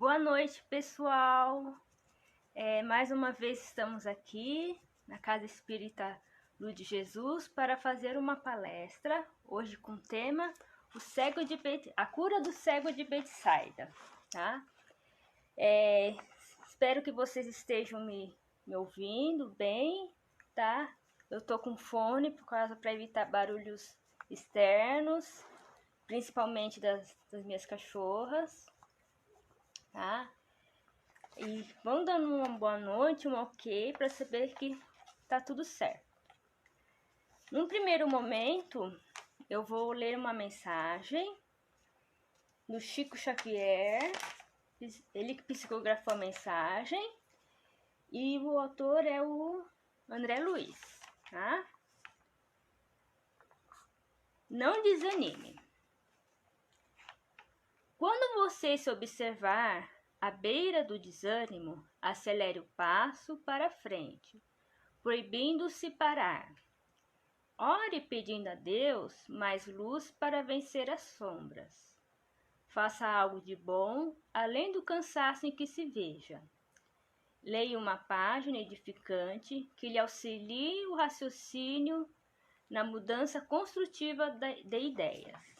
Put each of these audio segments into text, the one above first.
Boa noite, pessoal. Mais uma vez estamos aqui na Casa Espírita Luz de Jesus para fazer uma palestra, hoje com o tema a cura do cego de Betsaida, tá? Espero que vocês estejam me ouvindo bem, tá? Eu tô com fone para evitar barulhos externos, principalmente das minhas cachorras, tá? E vão dando uma boa noite, um ok, para saber que tá tudo certo. Num primeiro momento, eu vou ler uma mensagem do Chico Xavier, ele que psicografou a mensagem, e o autor é o André Luiz, tá? Não desanime. Quando você se observar à beira do desânimo, acelere o passo para frente, proibindo-se parar. Ore pedindo a Deus mais luz para vencer as sombras. Faça algo de bom, além do cansaço em que se veja. Leia uma página edificante que lhe auxilie o raciocínio na mudança construtiva de ideias.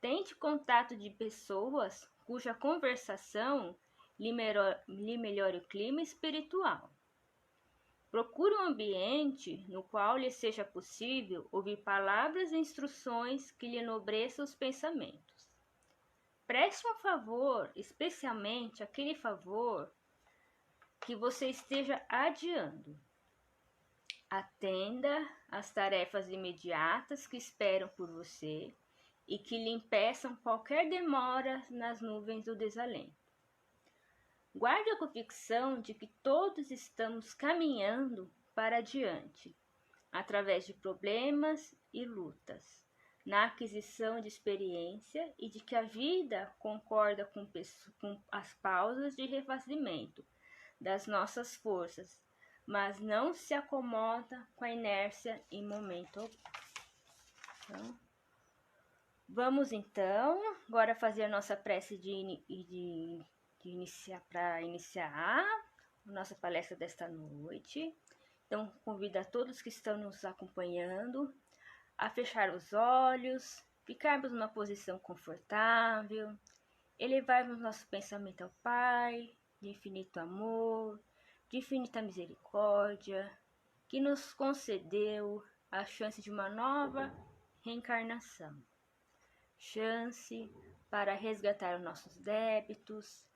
Tente contato de pessoas cuja conversação lhe melhore o clima espiritual. Procure um ambiente no qual lhe seja possível ouvir palavras e instruções que lhe enobreçam os pensamentos. Preste um favor, especialmente aquele favor que você esteja adiando. Atenda às tarefas imediatas que esperam por você e que lhe impeçam qualquer demora nas nuvens do desalento. Guarde a convicção de que todos estamos caminhando para adiante, através de problemas e lutas, na aquisição de experiência e de que a vida concorda com as pausas de refazimento das nossas forças, mas não se acomoda com a inércia em momento algum. Então, vamos então agora fazer a nossa prece para iniciar a nossa palestra desta noite. Então, convido a todos que estão nos acompanhando a fechar os olhos, ficarmos numa posição confortável, elevarmos nosso pensamento ao Pai, de infinito amor, de infinita misericórdia, que nos concedeu a chance de uma nova reencarnação. Chance para resgatar os nossos débitos,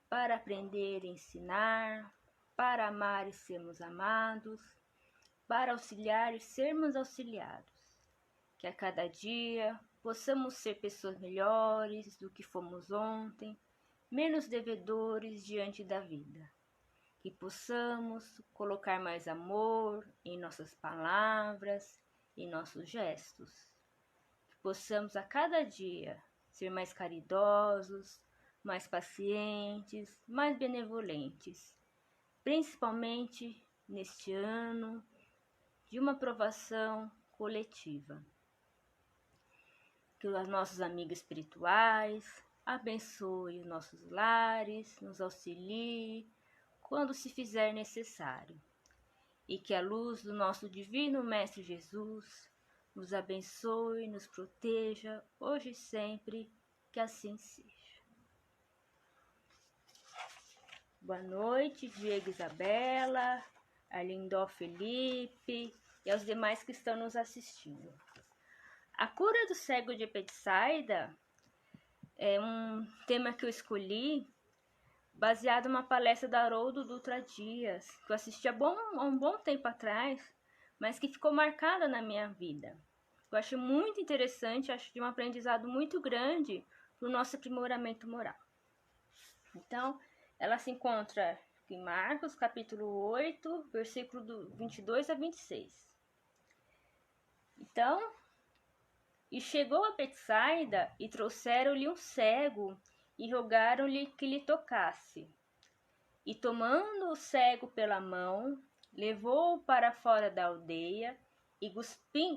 para aprender e ensinar, para amar e sermos amados, para auxiliar e sermos auxiliados. Que a cada dia possamos ser pessoas melhores do que fomos ontem, menos devedores diante da vida. Que possamos colocar mais amor em nossas palavras, em nossos gestos. Que possamos a cada dia ser mais caridosos, mais pacientes, mais benevolentes, principalmente neste ano de uma provação coletiva. Que os nossos amigos espirituais abençoem os nossos lares, nos auxilie quando se fizer necessário, e que a luz do nosso divino Mestre Jesus nos abençoe, nos proteja, hoje e sempre, que assim seja. Boa noite, Diego Isabela, Arlindó Felipe e aos demais que estão nos assistindo. A cura do cego de Betsaida é um tema que eu escolhi baseado numa palestra da Haroldo Dutra Dias, que eu assisti há um bom tempo atrás, mas que ficou marcada na minha vida. Eu acho muito interessante, acho de um aprendizado muito grande para o nosso aprimoramento moral. Então, ela se encontra em Marcos, capítulo 8, versículo 22 a 26. Então, e chegou a Betsaida e trouxeram-lhe um cego e rogaram-lhe que lhe tocasse. E tomando o cego pela mão, levou-o para fora da aldeia e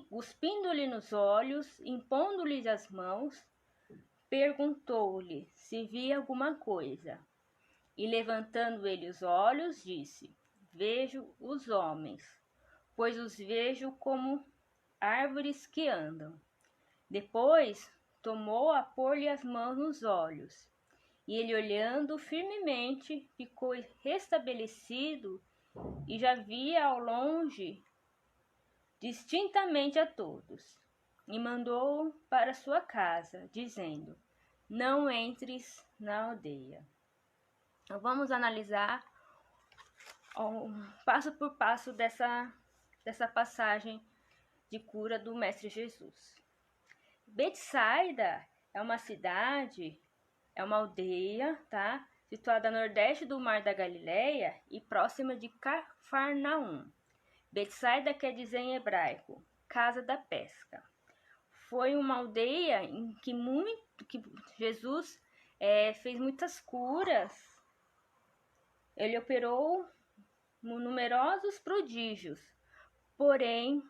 cuspindo-lhe nos olhos, impondo-lhe as mãos, perguntou-lhe se via alguma coisa. E levantando ele os olhos, disse: Vejo os homens, pois os vejo como árvores que andam. Depois tomou a pôr-lhe as mãos nos olhos, e ele, olhando firmemente, ficou restabelecido e já via ao longe distintamente a todos. E mandou para sua casa, dizendo: Não entres na aldeia. Então, vamos analisar passo por passo dessa passagem de cura do Mestre Jesus. Betsaida é uma cidade, é uma aldeia, tá? Situada a nordeste do Mar da Galileia e próxima de Cafarnaum. Betsaida quer dizer em hebraico, casa da pesca. Foi uma aldeia em que Jesus fez muitas curas. Ele operou numerosos prodígios, porém,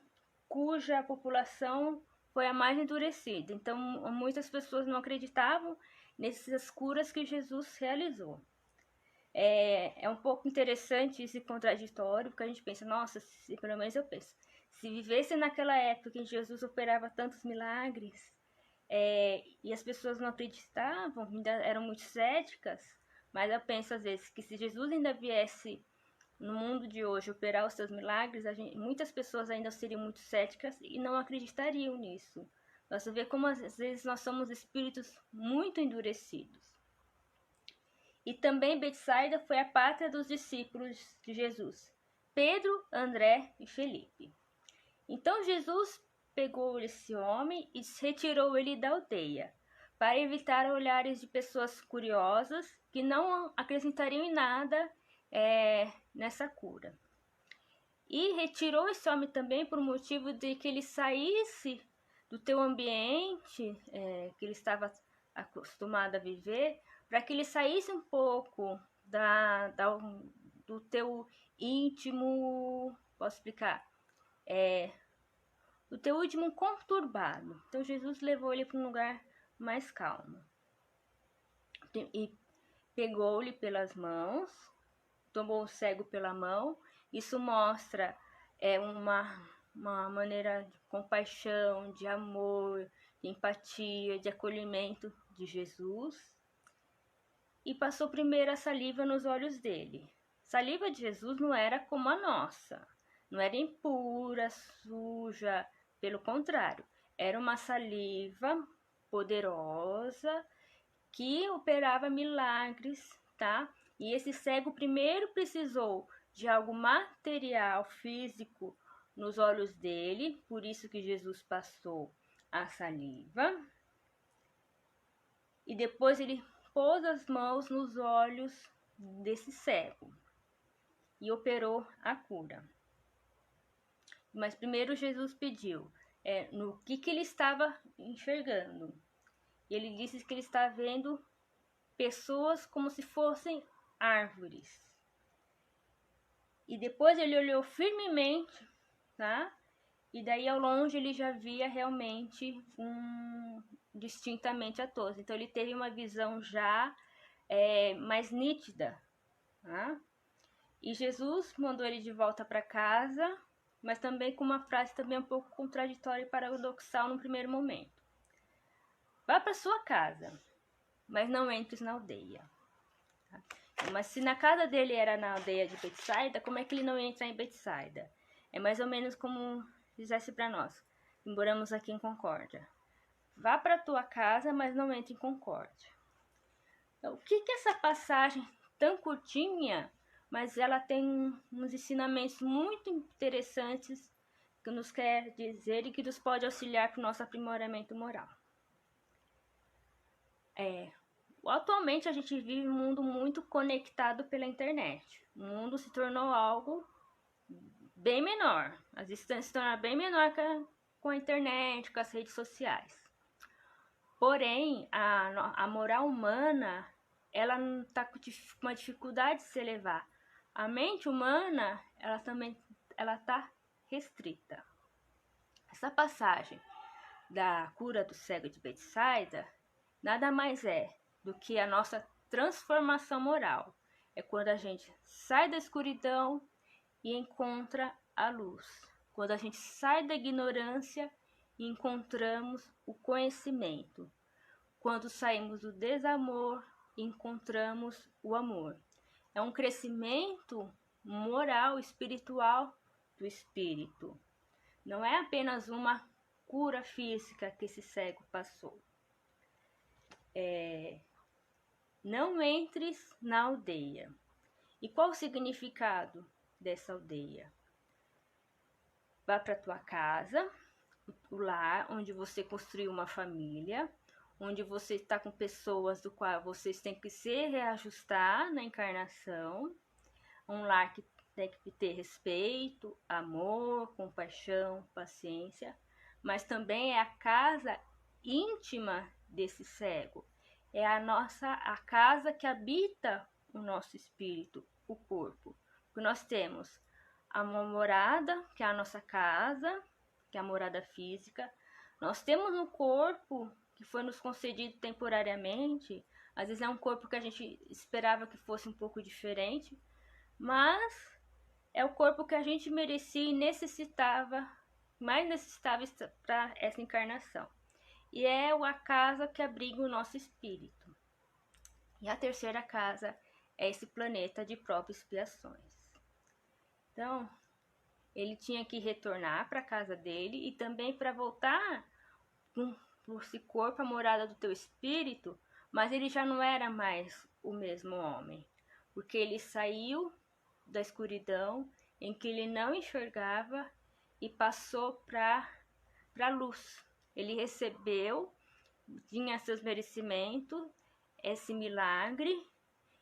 cuja população foi a mais endurecida. Então, muitas pessoas não acreditavam nessas curas que Jesus realizou. É um pouco interessante esse contraditório, porque a gente pensa, nossa, pelo menos eu penso, se vivesse naquela época em que Jesus operava tantos milagres, e as pessoas não acreditavam, ainda eram muito céticas, mas eu penso às vezes que se Jesus ainda viesse no mundo de hoje operar os seus milagres, muitas pessoas ainda seriam muito céticas e não acreditariam nisso. Você vê como às vezes nós somos espíritos muito endurecidos. E também Betsaida foi a pátria dos discípulos de Jesus, Pedro, André e Felipe. Então Jesus pegou esse homem e retirou ele da aldeia, para evitar olhares de pessoas curiosas que não acrescentariam em nada nessa cura. E retirou esse homem também por motivo de que ele saísse do teu ambiente que ele estava acostumado a viver, para que ele saísse um pouco do teu íntimo, posso explicar, do teu íntimo conturbado. Então Jesus levou ele para um lugar mais calmo e pegou-lhe pelas mãos, tomou o cego pela mão. Isso mostra uma maneira de compaixão, de amor, de empatia, de acolhimento de Jesus. E passou primeiro a saliva nos olhos dele. A saliva de Jesus não era como a nossa, não era impura, suja, pelo contrário, era uma saliva poderosa que operava milagres, tá? E esse cego primeiro precisou de algo material, físico, nos olhos dele, por isso que Jesus passou a saliva. E depois ele pôs as mãos nos olhos desse cego e operou a cura. Mas primeiro Jesus pediu no que ele estava enxergando. E ele disse que ele estava vendo pessoas como se fossem árvores. E depois ele olhou firmemente, tá? E daí ao longe ele já via realmente distintamente a todos. Então ele teve uma visão já mais nítida, tá? E Jesus mandou ele de volta para casa, mas também com uma frase também um pouco contraditória e paradoxal no primeiro momento. Vá para sua casa, mas não entres na aldeia. Tá? Mas se na casa dele era na aldeia de Betsaida, como é que ele não entra em Betsaida? É mais ou menos como fizesse para nós. Moramos aqui em Concórdia. Vá para tua casa, mas não entre em Concórdia. Então, o que essa passagem tão curtinha, mas ela tem uns ensinamentos muito interessantes que nos quer dizer e que nos pode auxiliar para o nosso aprimoramento moral. Atualmente a gente vive um mundo muito conectado pela internet. O mundo se tornou algo bem menor. As distâncias se tornaram bem menor com a internet, com as redes sociais. Porém, a moral humana, ela está com uma dificuldade de se elevar. A mente humana, ela está restrita. Essa passagem da cura do cego de Betsaida nada mais é do que a nossa transformação moral. É quando a gente sai da escuridão e encontra a luz. Quando a gente sai da ignorância e encontramos o conhecimento. Quando saímos do desamor e encontramos o amor. É um crescimento moral, espiritual do espírito. Não é apenas uma cura física que esse cego passou. Não entres na aldeia. E qual o significado dessa aldeia? Vá para tua casa, o lar onde você construiu uma família, onde você está com pessoas do qual vocês têm que se reajustar na encarnação, um lar que tem que ter respeito, amor, compaixão, paciência, mas também é a casa íntima desse cego. É a casa que habita o nosso espírito, o corpo. Porque nós temos a morada, que é a nossa casa, que é a morada física. Nós temos um corpo que foi nos concedido temporariamente. Às vezes é um corpo que a gente esperava que fosse um pouco diferente, mas é o corpo que a gente merecia e necessitava, mais necessitava para essa encarnação. E é a casa que abriga o nosso espírito. E a terceira casa é esse planeta de próprias expiações. Então, ele tinha que retornar para a casa dele e também para voltar por esse corpo, a morada do teu espírito, mas ele já não era mais o mesmo homem, porque ele saiu da escuridão em que ele não enxergava e passou para a luz. Ele recebeu, tinha seus merecimentos, esse milagre,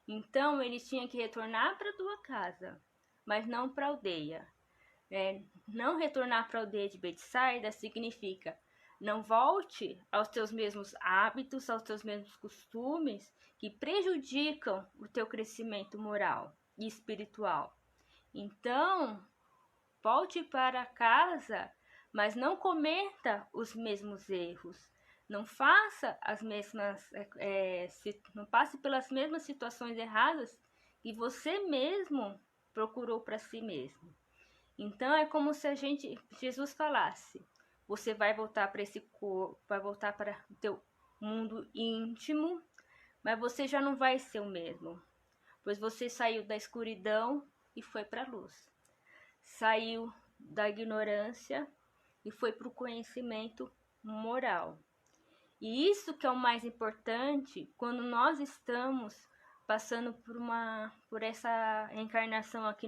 então ele tinha que retornar para a tua casa, mas não para a aldeia. Não retornar para a aldeia de Betsaida significa não volte aos teus mesmos hábitos, aos teus mesmos costumes que prejudicam o teu crescimento moral e espiritual. Então, volte para casa, mas não cometa os mesmos erros. Não faça as mesmas, não passe pelas mesmas situações erradas que você mesmo procurou para si mesmo. Então é como se Jesus falasse: você vai voltar para esse corpo, vai voltar para o teu mundo íntimo, mas você já não vai ser o mesmo, pois você saiu da escuridão e foi para a luz. Saiu da ignorância e foi para o conhecimento moral. E isso que é o mais importante quando nós estamos passando por essa encarnação aqui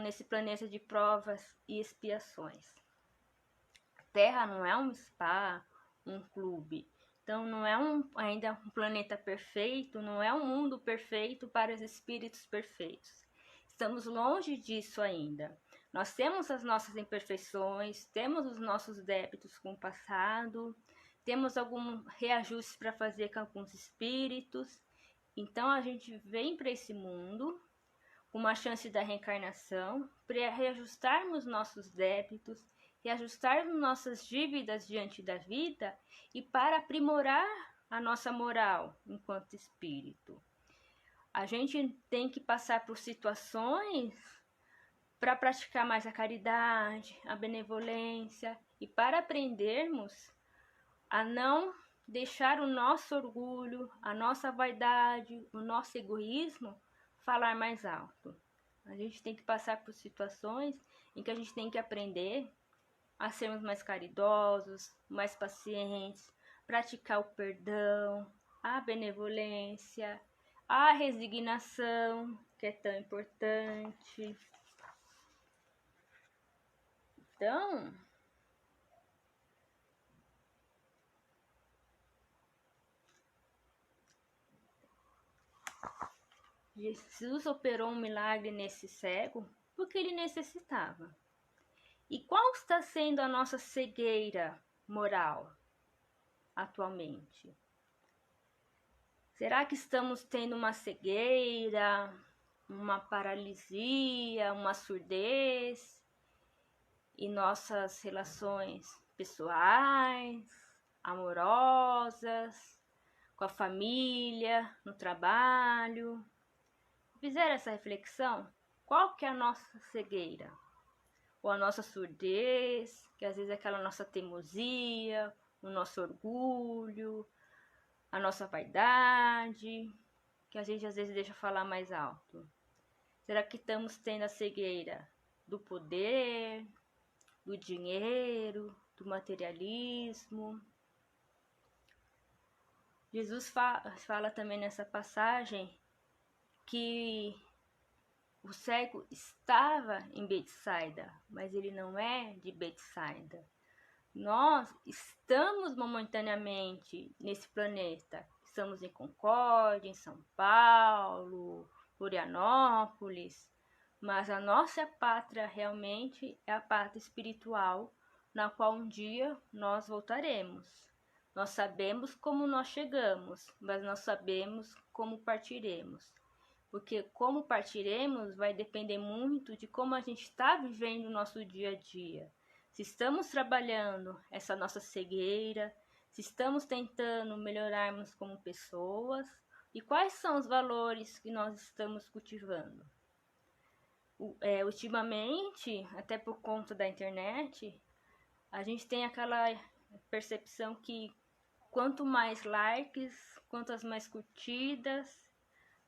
nesse planeta de provas e expiações. A Terra não é um spa, um clube. Então não é ainda um planeta perfeito, não é um mundo perfeito para os espíritos perfeitos. Estamos longe disso ainda. Nós temos as nossas imperfeições, temos os nossos débitos com o passado, temos algum reajuste para fazer com alguns espíritos. Então a gente vem para esse mundo com uma chance da reencarnação para reajustarmos nossos débitos, reajustarmos nossas dívidas diante da vida e para aprimorar a nossa moral enquanto espírito. A gente tem que passar por situações para praticar mais a caridade, a benevolência e para aprendermos a não deixar o nosso orgulho, a nossa vaidade, o nosso egoísmo falar mais alto. A gente tem que passar por situações em que a gente tem que aprender a sermos mais caridosos, mais pacientes, praticar o perdão, a benevolência, a resignação, que é tão importante. Então, Jesus operou um milagre nesse cego porque ele necessitava. E qual está sendo a nossa cegueira moral atualmente? Será que estamos tendo uma cegueira, uma paralisia, uma surdez em nossas relações pessoais, amorosas, com a família, no trabalho. Fizeram essa reflexão? Qual que é a nossa cegueira? Ou a nossa surdez, que às vezes é aquela nossa teimosia, o nosso orgulho, a nossa vaidade, que a gente às vezes deixa falar mais alto. Será que estamos tendo a cegueira do poder, do dinheiro, do materialismo? Jesus fala também nessa passagem que o cego estava em Betsaida, mas ele não é de Betsaida. Nós estamos momentaneamente nesse planeta. Estamos em Concórdia, em São Paulo, Florianópolis, mas a nossa pátria realmente é a pátria espiritual, na qual um dia nós voltaremos. Nós sabemos como nós chegamos, mas nós sabemos como partiremos. Porque como partiremos vai depender muito de como a gente está vivendo o nosso dia a dia. Se estamos trabalhando essa nossa cegueira, se estamos tentando melhorarmos como pessoas, e quais são os valores que nós estamos cultivando. Ultimamente, até por conta da internet, a gente tem aquela percepção que quanto mais likes, quantas mais curtidas,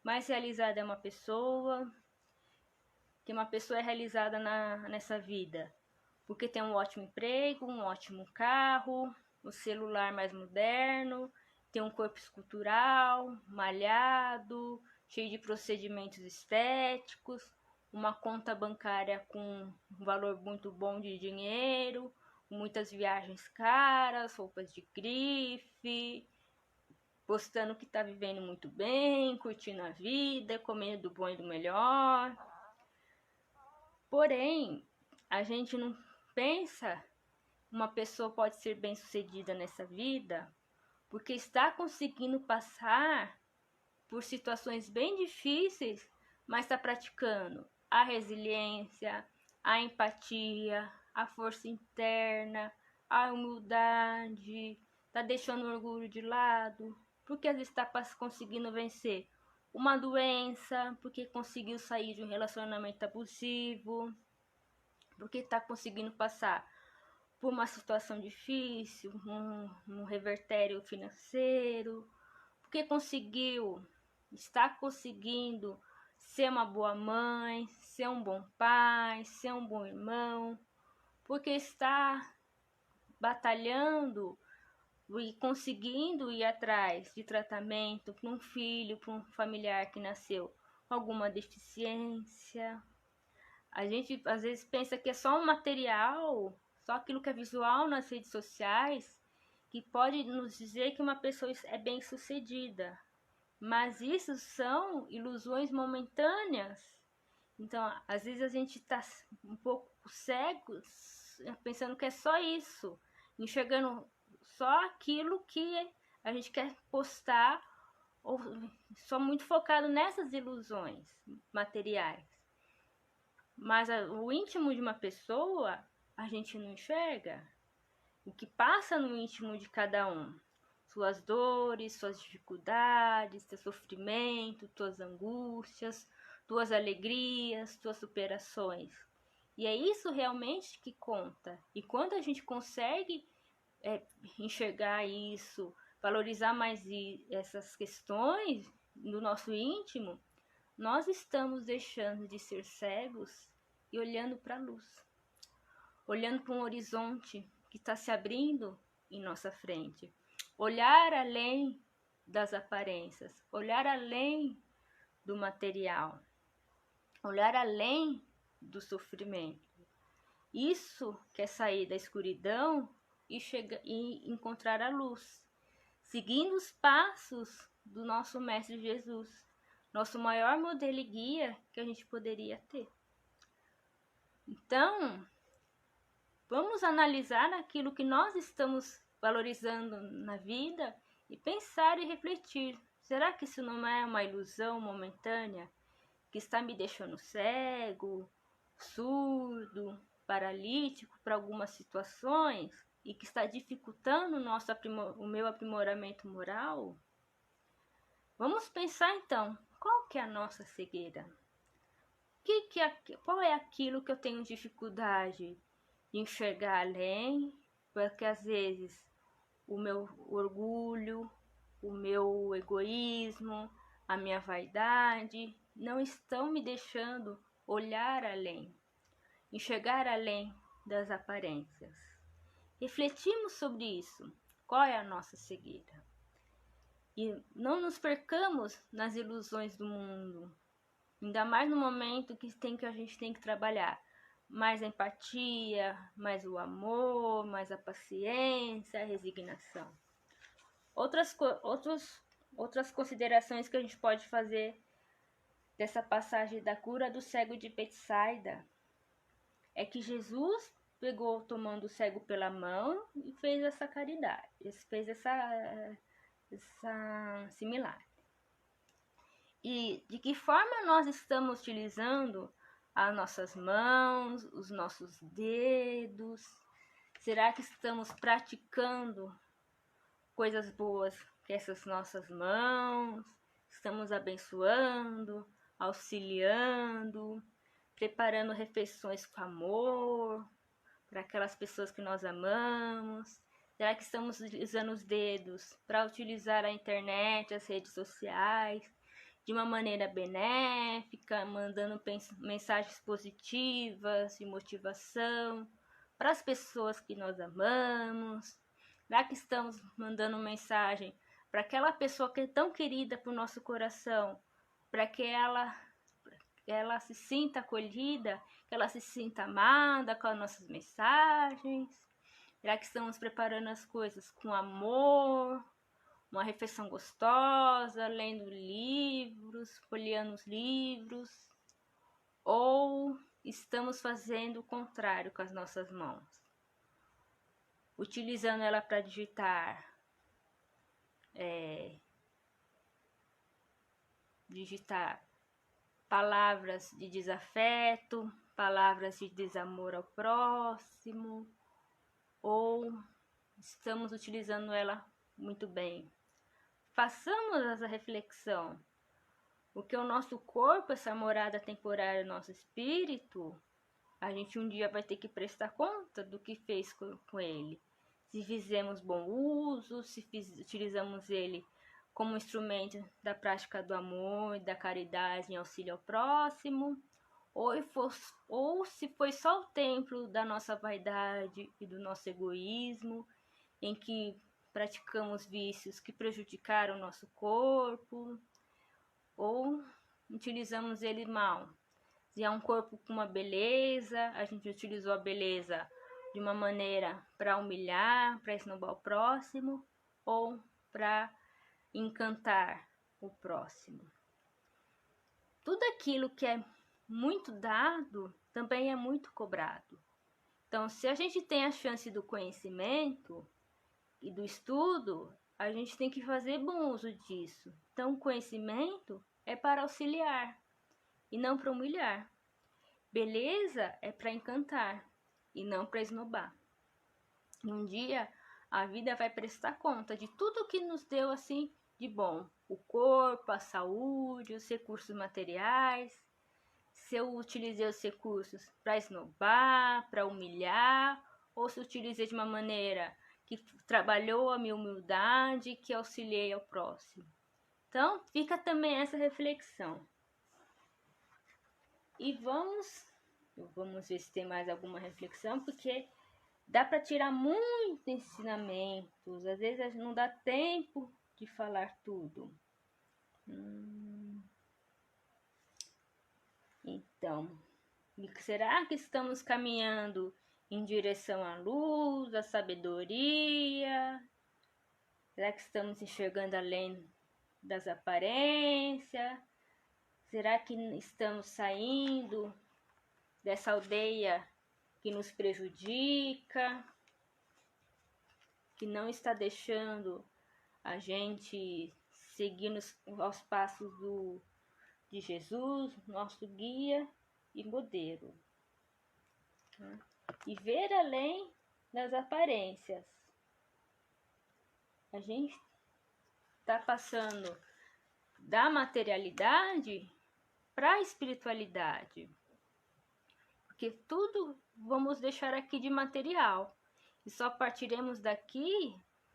mais realizada é uma pessoa, que uma pessoa é realizada nessa vida. Porque tem um ótimo emprego, um ótimo carro, o celular mais moderno, tem um corpo escultural, malhado, cheio de procedimentos estéticos, uma conta bancária com um valor muito bom de dinheiro, muitas viagens caras, roupas de grife, postando que está vivendo muito bem, curtindo a vida, comendo do bom e do melhor. Porém, a gente não pensa uma pessoa pode ser bem-sucedida nessa vida porque está conseguindo passar por situações bem difíceis, mas está praticando a resiliência, a empatia, a força interna, a humildade, está deixando o orgulho de lado, porque às vezes está conseguindo vencer uma doença, porque conseguiu sair de um relacionamento abusivo, porque está conseguindo passar por uma situação difícil, um revertério financeiro, porque está conseguindo ser uma boa mãe, ser um bom pai, ser um bom irmão, porque está batalhando e conseguindo ir atrás de tratamento para um filho, para um familiar que nasceu com alguma deficiência. A gente às vezes pensa que é só um material, só aquilo que é visual nas redes sociais, que pode nos dizer que uma pessoa é bem-sucedida. Mas isso são ilusões momentâneas. Então, às vezes a gente está um pouco cego, pensando que é só isso, enxergando só aquilo que a gente quer postar, ou só muito focado nessas ilusões materiais. Mas o íntimo de uma pessoa, a gente não enxerga. O que passa no íntimo de cada um. Suas dores, suas dificuldades, seu sofrimento, tuas angústias, tuas alegrias, tuas superações. E é isso realmente que conta. E quando a gente consegue enxergar isso, valorizar mais essas questões no nosso íntimo, nós estamos deixando de ser cegos e olhando para a luz, olhando para um horizonte que está se abrindo em nossa frente. Olhar além das aparências, olhar além do material, olhar além do sofrimento. Isso que é sair da escuridão e encontrar a luz, seguindo os passos do nosso Mestre Jesus, nosso maior modelo e guia que a gente poderia ter. Então, vamos analisar aquilo que nós estamos valorizando na vida e pensar e refletir. Será que isso não é uma ilusão momentânea que está me deixando cego, surdo, paralítico para algumas situações e que está dificultando o meu aprimoramento moral? Vamos pensar então, qual que é a nossa cegueira? Qual é aquilo que eu tenho dificuldade de enxergar além? Porque às vezes o meu orgulho, o meu egoísmo, a minha vaidade não estão me deixando olhar além, enxergar além das aparências. Refletimos sobre isso. Qual é a nossa cegueira? E não nos percamos nas ilusões do mundo, ainda mais no momento que a gente tem que trabalhar mais a empatia, mais o amor, mais a paciência, a resignação. Outras considerações que a gente pode fazer dessa passagem da cura do cego de Betsaida é que Jesus pegou tomando o cego pela mão e fez essa caridade, fez essa similar. E de que forma nós estamos utilizando as nossas mãos, os nossos dedos? Será que estamos praticando coisas boas com essas nossas mãos? Estamos abençoando, auxiliando, preparando refeições com amor para aquelas pessoas que nós amamos? Será que estamos utilizando os dedos para utilizar a internet, as redes sociais, de uma maneira benéfica, mandando mensagens positivas de motivação para as pessoas que nós amamos? Será que estamos mandando mensagem para aquela pessoa que é tão querida para o nosso coração, para que ela se sinta acolhida, que ela se sinta amada com as nossas mensagens? Será que estamos preparando as coisas com amor, uma refeição gostosa, lendo livros, folheando os livros? Ou estamos fazendo o contrário com as nossas mãos, utilizando ela para digitar palavras de desafeto, palavras de desamor ao próximo, ou estamos utilizando ela muito bem? Façamos essa reflexão. Porque o nosso corpo, essa morada temporária do nosso espírito, a gente um dia vai ter que prestar conta do que fez com ele. Se fizemos bom uso, se utilizamos ele como instrumento da prática do amor e da caridade em auxílio ao próximo, ou se foi só o templo da nossa vaidade e do nosso egoísmo, em que praticamos vícios que prejudicaram o nosso corpo, ou utilizamos ele mal. Se é um corpo com uma beleza, a gente utilizou a beleza de uma maneira para humilhar, para esnobar o próximo, ou para encantar o próximo. Tudo aquilo que é muito dado também é muito cobrado. Então, se a gente tem a chance do conhecimento e do estudo, a gente tem que fazer bom uso disso. Então, o conhecimento é para auxiliar e não para humilhar. Beleza é para encantar e não para esnobar. E um dia a vida vai prestar conta de tudo que nos deu assim de bom. O corpo, a saúde, os recursos materiais. Se eu utilizei os recursos para esnobar, para humilhar, ou se eu utilizei de uma maneira que trabalhou a minha humildade, que auxiliei ao próximo. Então, fica também essa reflexão. E vamos ver se tem mais alguma reflexão, porque dá para tirar muitos ensinamentos. Às vezes não dá tempo de falar tudo. Então, será que estamos caminhando em direção à luz, à sabedoria? Será que estamos enxergando além das aparências? Será que estamos saindo dessa aldeia que nos prejudica, que não está deixando a gente seguir aos passos de Jesus, nosso guia e modelo? E ver além das aparências. A gente está passando da materialidade para a espiritualidade. Porque tudo vamos deixar aqui de material. E só partiremos daqui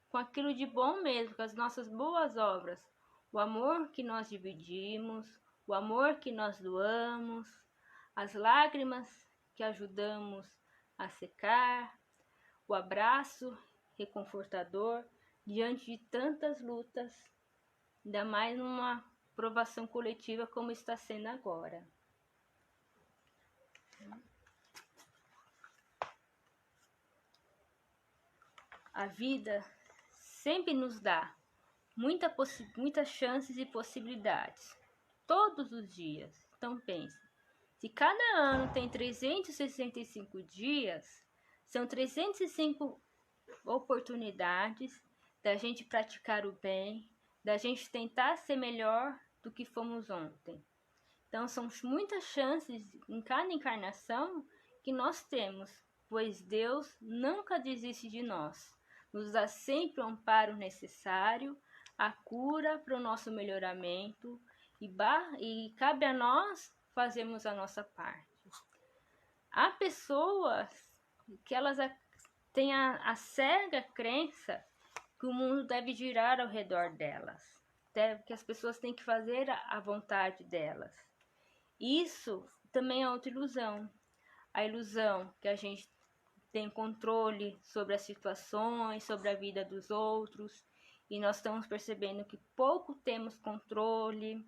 com aquilo de bom mesmo, com as nossas boas obras. O amor que nós dividimos, o amor que nós doamos, as lágrimas que ajudamos a secar, o abraço reconfortador diante de tantas lutas, ainda mais numa provação coletiva como está sendo agora. A vida sempre nos dá muitas chances e possibilidades, todos os dias. Então pense, se cada ano tem 365 dias, são 305 oportunidades da gente praticar o bem, da gente tentar ser melhor do que fomos ontem. Então são muitas chances em cada encarnação que nós temos, pois Deus nunca desiste de nós. Nos dá sempre o amparo necessário, a cura para o nosso melhoramento e cabe a nós fazermos a nossa parte. Há pessoas que elas têm a cega crença que o mundo deve girar ao redor delas, que as pessoas têm que fazer a vontade delas. Isso também é outra ilusão. A ilusão que a gente tem controle sobre as situações, sobre a vida dos outros, e nós estamos percebendo que pouco temos controle.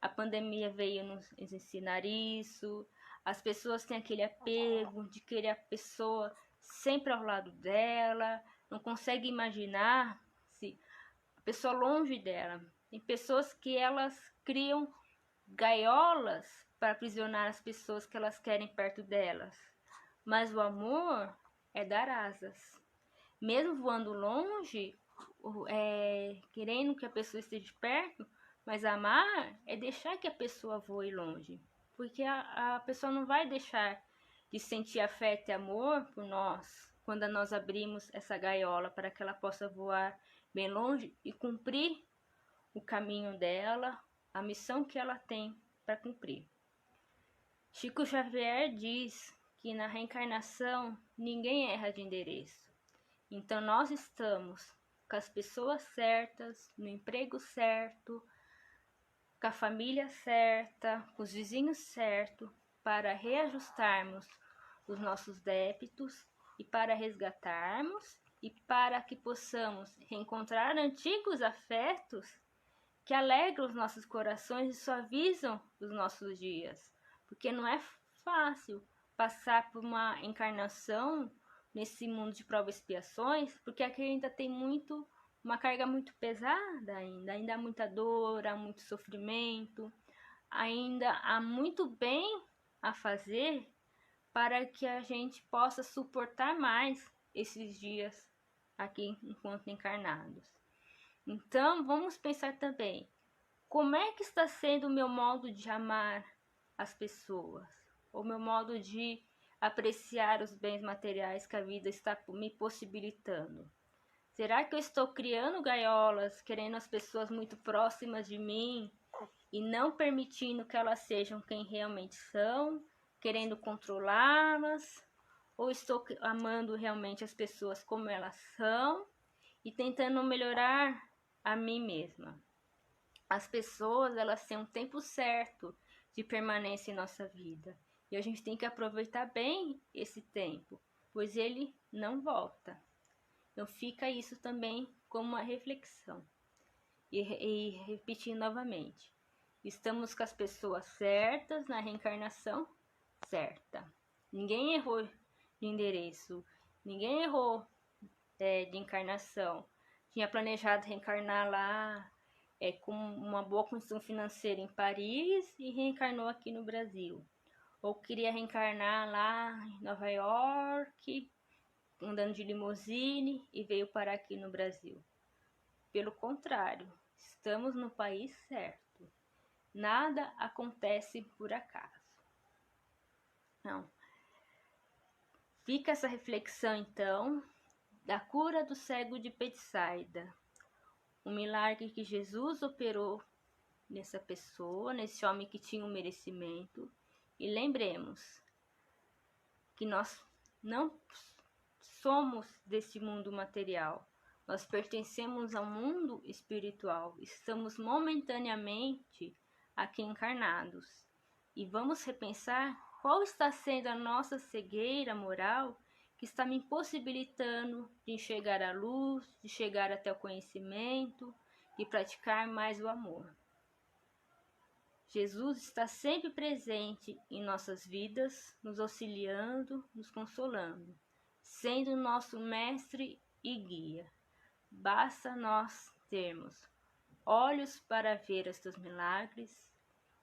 A pandemia veio nos ensinar isso. As pessoas têm aquele apego de querer a pessoa sempre ao lado dela, não consegue imaginar se a pessoa longe dela. Tem pessoas que elas criam gaiolas para aprisionar as pessoas que elas querem perto delas. Mas o amor é dar asas. Mesmo voando longe, querendo que a pessoa esteja perto, mas amar é deixar que a pessoa voe longe. Porque a pessoa não vai deixar de sentir afeto e amor por nós quando nós abrimos essa gaiola para que ela possa voar bem longe e cumprir o caminho dela, a missão que ela tem para cumprir. Chico Xavier diz que na reencarnação ninguém erra de endereço. Então nós estamos com as pessoas certas, no emprego certo, com a família certa, com os vizinhos certos, para reajustarmos os nossos débitos e para resgatarmos e para que possamos reencontrar antigos afetos que alegram os nossos corações e suavizam os nossos dias. Porque não é fácil passar por uma encarnação nesse mundo de provas e expiações, porque aqui ainda tem uma carga muito pesada ainda há muita dor, há muito sofrimento, ainda há muito bem a fazer para que a gente possa suportar mais esses dias aqui enquanto encarnados. Então, vamos pensar também, como é que está sendo o meu modo de amar as pessoas? O meu modo de apreciar os bens materiais que a vida está me possibilitando? Será que eu estou criando gaiolas, querendo as pessoas muito próximas de mim e não permitindo que elas sejam quem realmente são, querendo controlá-las? Ou estou amando realmente as pessoas como elas são e tentando melhorar a mim mesma? As pessoas, elas têm um tempo certo de permanência em nossa vida. E a gente tem que aproveitar bem esse tempo, pois ele não volta. Então fica isso também como uma reflexão. E repetindo novamente, estamos com as pessoas certas na reencarnação certa. Ninguém errou de endereço, ninguém errou de encarnação. Tinha planejado reencarnar lá com uma boa condição financeira em Paris e reencarnou aqui no Brasil. Ou queria reencarnar lá em Nova York, andando de limusine e veio parar aqui no Brasil. Pelo contrário, estamos no país certo. Nada acontece por acaso. Não. Fica essa reflexão então da cura do cego de Betsaida. Um milagre que Jesus operou nessa pessoa, nesse homem que tinha um merecimento, e lembremos que nós não somos desse mundo material, nós pertencemos ao mundo espiritual, estamos momentaneamente aqui encarnados, e vamos repensar qual está sendo a nossa cegueira moral que está me impossibilitando de enxergar a luz, de chegar até o conhecimento, de praticar mais o amor. Jesus está sempre presente em nossas vidas, nos auxiliando, nos consolando, sendo nosso mestre e guia. Basta nós termos olhos para ver os teus milagres,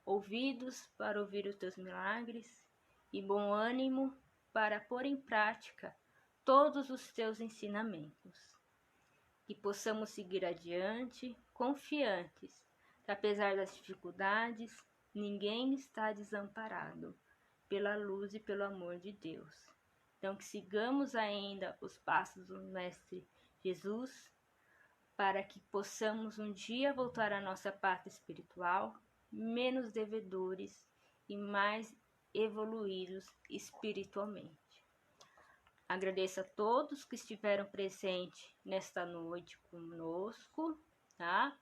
ouvidos para ouvir os teus milagres e bom ânimo para pôr em prática todos os teus ensinamentos. Que possamos seguir adiante, confiantes, que apesar das dificuldades, ninguém está desamparado pela luz e pelo amor de Deus. Então, que sigamos ainda os passos do Mestre Jesus, para que possamos um dia voltar à nossa pátria espiritual, menos devedores e mais evoluídos espiritualmente. Agradeço a todos que estiveram presentes nesta noite conosco, tá?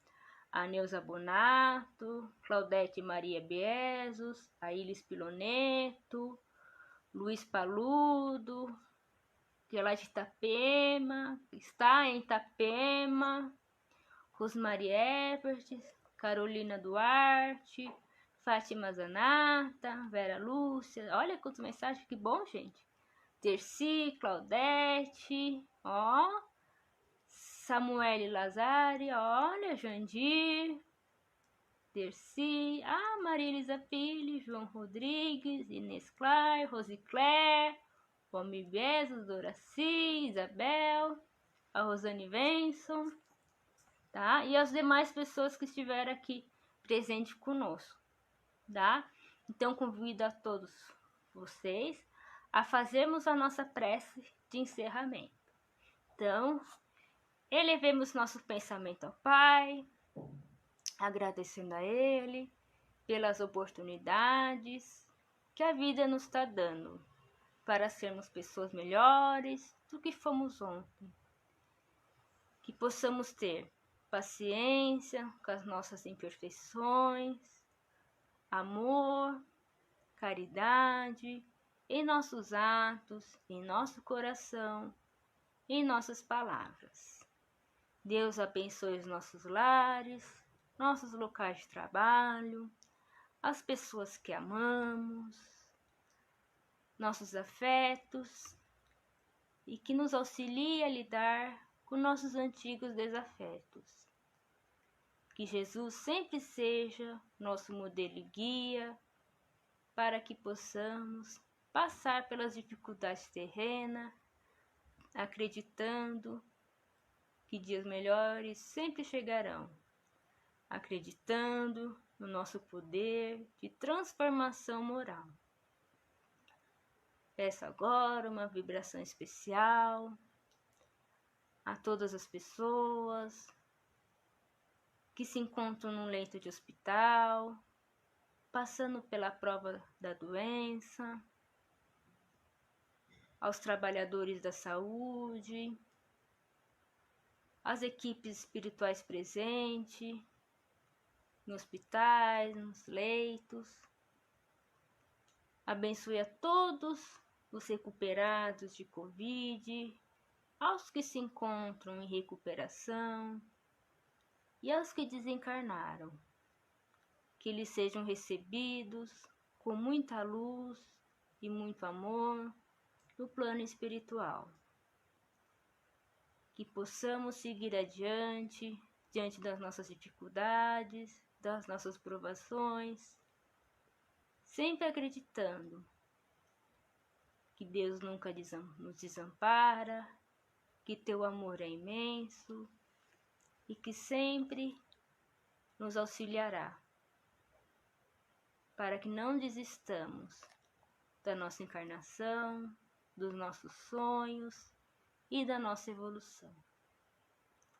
A Neuza Bonato, Claudete Maria Bezos, a Ilis Piloneto, Luiz Paludo, que é lá de Itapema, está em Itapema, Rosmary Everett, Carolina Duarte, Fátima Zanata, Vera Lúcia. Olha quantas mensagens, que bom, gente. Terci, Claudete, ó, Samuele Lazari, olha, Jandir, Terci, Maria Elisa Pires, João Rodrigues, Inês Clare, Rosicler, Palmi Bezos, Doraci, Isabel, a Rosane Venson, tá? E as demais pessoas que estiveram aqui presentes conosco, tá? Então convido a todos vocês a fazermos a nossa prece de encerramento. Então, elevemos nosso pensamento ao Pai, agradecendo a Ele pelas oportunidades que a vida nos está dando para sermos pessoas melhores do que fomos ontem. Que possamos ter paciência com as nossas imperfeições, amor, caridade, em nossos atos, em nosso coração, em nossas palavras. Deus abençoe os nossos lares, nossos locais de trabalho, as pessoas que amamos, nossos afetos, e que nos auxilie a lidar com nossos antigos desafetos. Que Jesus sempre seja nosso modelo e guia, para que possamos passar pelas dificuldades terrenas, acreditando que dias melhores sempre chegarão, acreditando no nosso poder de transformação moral. Peço agora uma vibração especial a todas as pessoas que se encontram num leito de hospital, passando pela prova da doença, aos trabalhadores da saúde, às equipes espirituais presentes, nos hospitais, nos leitos. Abençoe a todos os recuperados de Covid, aos que se encontram em recuperação e aos que desencarnaram. Que eles sejam recebidos com muita luz e muito amor no plano espiritual. Que possamos seguir adiante, diante das nossas dificuldades, das nossas provações, sempre acreditando que Deus nunca nos desampara, que teu amor é imenso e que sempre nos auxiliará, para que não desistamos da nossa encarnação, dos nossos sonhos e da nossa evolução.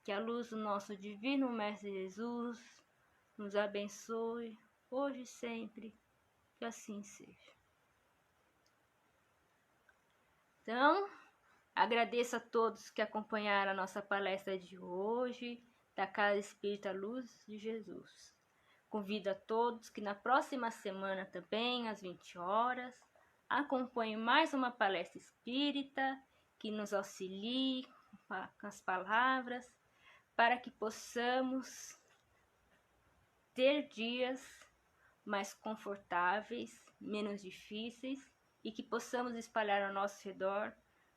Que a luz do nosso Divino Mestre Jesus nos abençoe, hoje e sempre, que assim seja. Então, agradeço a todos que acompanharam a nossa palestra de hoje, da Casa Espírita Luz de Jesus. Convido a todos que na próxima semana também, às 20 horas, acompanhem mais uma palestra espírita que nos auxilie com as palavras, para que possamos ter dias mais confortáveis, menos difíceis, e que possamos espalhar ao nosso redor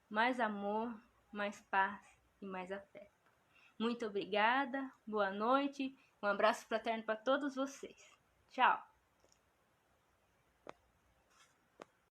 mais amor, mais paz e mais afeto. Muito obrigada, boa noite, um abraço fraterno para todos vocês. Tchau!